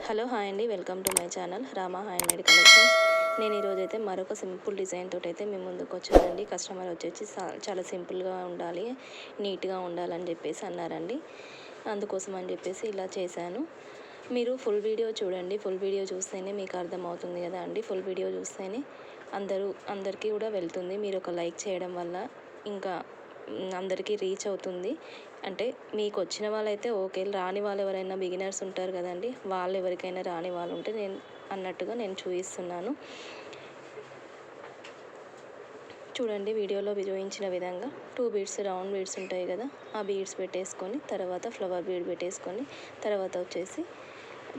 Hello hi అండి, welcome to my channel Rama handmade collections. నేను ఈరోజైతే మరొక సింపుల్ డిజైన్ తోటి అయితే మీ ముందుకు వచ్చానండి. కస్టమర్ వచ్చేసి చాలా సింపుల్గా ఉండాలి, నీట్గా ఉండాలని చెప్పేసి అన్నారండి. అందుకోసం అని చెప్పేసి ఇలా చేశాను. మీరు ఫుల్ వీడియో చూడండి. ఫుల్ వీడియో చూస్తేనే మీకు అర్థమవుతుంది కదా అండి. ఫుల్ వీడియో చూస్తేనే అందరికీ కూడా వెళ్తుంది. మీరు ఒక లైక్ చేయడం వల్ల ఇంకా అందరికీ రీచ్ అవుతుంది. అంటే మీకు వచ్చిన వాళ్ళైతే ఓకే, రాని వాళ్ళు ఎవరైనా బిగినర్స్ ఉంటారు కదండి, వాళ్ళు ఎవరికైనా రాని వాళ్ళు ఉంటే నేను చూపిస్తున్నాను. చూడండి, వీడియోలో చూపించిన విధంగా 2 బీడ్స్ రౌండ్ బీడ్స్ ఉంటాయి కదా, ఆ బీడ్స్ పెట్టేసుకొని తర్వాత ఫ్లవర్ బీడ్ పెట్టేసుకొని తర్వాత వచ్చేసి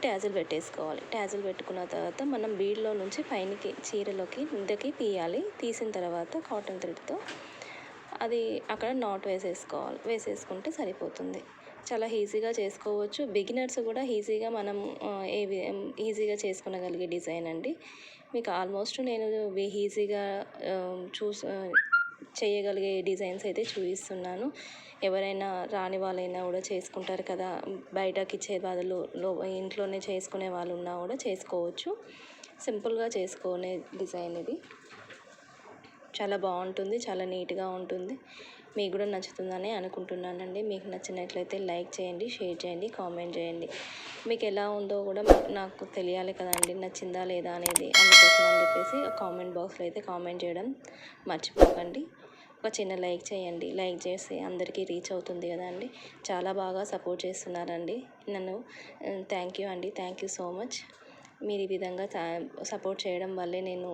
ట్యాజిల్ పెట్టేసుకోవాలి. ట్యాజిల్ పెట్టుకున్న తర్వాత మనం బీడ్లో నుంచి పైనకి చీరలోకి ఇంతకి తీయాలి. తీసిన తర్వాత కాటన్ థ్రెడ్తో అది అక్కడ నాట్ వేసేసుకుంటే సరిపోతుంది. చాలా ఈజీగా చేసుకోవచ్చు. బిగినర్స్ కూడా ఈజీగా మనం ఈజీగా చేసుకునగలిగే డిజైన్ అండి. మీకు ఆల్మోస్ట్ నేను ఈజీగా చేయగలిగే డిజైన్స్ అయితే చూపిస్తున్నాను. ఎవరైనా రాని వాళ్ళైనా కూడా చేసుకుంటారు కదా, బయటకి ఇచ్చే బదులు ఇంట్లోనే చేసుకునే వాళ్ళు ఉన్నా కూడా చేసుకోవచ్చు. సింపుల్గా చేసుకునే డిజైన్ ఇది. చాలా బాగుంటుంది, చాలా నీట్గా ఉంటుంది. మీకు కూడా నచ్చుతుందని అనుకుంటున్నానండి. మీకు నచ్చినట్లయితే లైక్ చేయండి, షేర్ చేయండి, కామెంట్ చేయండి. మీకు ఎలా ఉందో కూడా నాకు తెలియాలి కదండి, నచ్చిందా లేదా అనేది. అందుకోసం అని చెప్పేసి కామెంట్ బాక్స్లో అయితే కామెంట్ చేయడం మర్చిపోకండి. ఒక చిన్న లైక్ చేయండి. లైక్ చేస్తే అందరికీ రీచ్ అవుతుంది కదా అండి. చాలా బాగా సపోర్ట్ చేస్తున్నారండి నన్ను. థ్యాంక్ యూ అండి, థ్యాంక్ యూ సో మచ్. మీరు ఈ విధంగా సపోర్ట్ చేయడం వల్లే నేను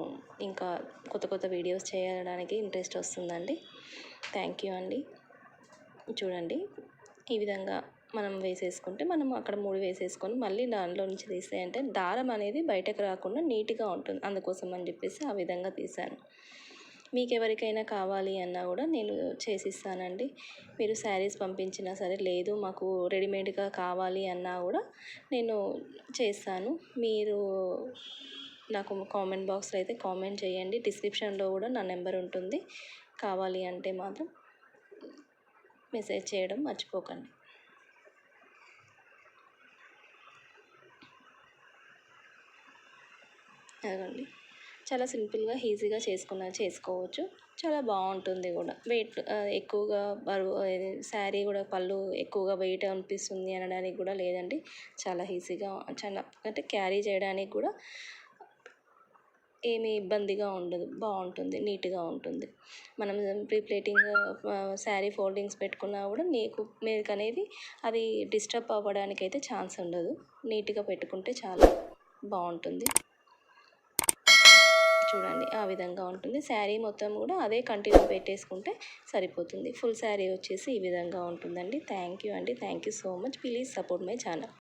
ఇంకా కొత్త వీడియోస్ చేయడానికి ఇంట్రెస్ట్ వస్తుందండి. థ్యాంక్ యూ అండి. చూడండి, ఈ విధంగా మనం వేసేసుకుంటే మనం అక్కడ 3 వేసేసుకొని మళ్ళీ దానిలో నుంచి తీస్తే అంటే దారం అనేది బయటకు రాకుండా నీట్గా ఉంటుంది. అందుకోసం అని చెప్పేసి ఆ విధంగా తీసాను. మీకు ఎవరికైనా కావాలి అన్నా కూడా నేను చేసిస్తానండి. మీరు శారీస్ పంపించినా సరే, లేదు మాకు రెడీమేడ్గా కావాలి అన్నా కూడా నేను చేస్తాను. మీరు నాకు కామెంట్ బాక్స్లో అయితే కామెంట్ చేయండి. డిస్క్రిప్షన్లో కూడా నా నెంబర్ ఉంటుంది. కావాలి అంటే మాత్రం మెసేజ్ చేయడం మర్చిపోకండి. అదండి, చాలా సింపుల్గా ఈజీగా చేసుకోవచ్చు. చాలా బాగుంటుంది కూడా. వెయిట్ ఎక్కువగా బరువు శారీ కూడా పళ్ళు ఎక్కువగా వెయిట్ అనిపిస్తుంది అనడానికి కూడా లేదండి. చాలా ఈజీగా, చాలా అంటే క్యారీ చేయడానికి కూడా ఏమీ ఇబ్బందిగా ఉండదు. బాగుంటుంది, నీట్గా ఉంటుంది. మనం ప్రీప్లేటింగ్ శారీ ఫోల్డింగ్స్ పెట్టుకున్నా కూడా మీకు అనేది అది డిస్టర్బ్ అవ్వడానికి అయితే ఛాన్స్ ఉండదు. నీట్గా పెట్టుకుంటే చాలా బాగుంటుంది. చూడండి, ఆ విధంగా ఉంటుంది. శారీ మొత్తం కూడా అదే కంటిన్యూ పెట్టేసుకుంటే సరిపోతుంది. ఫుల్ శారీ వచ్చేసి ఈ విధంగా ఉంటుందండి. థ్యాంక్ యూ అండి, thank you so much. Please support my channel.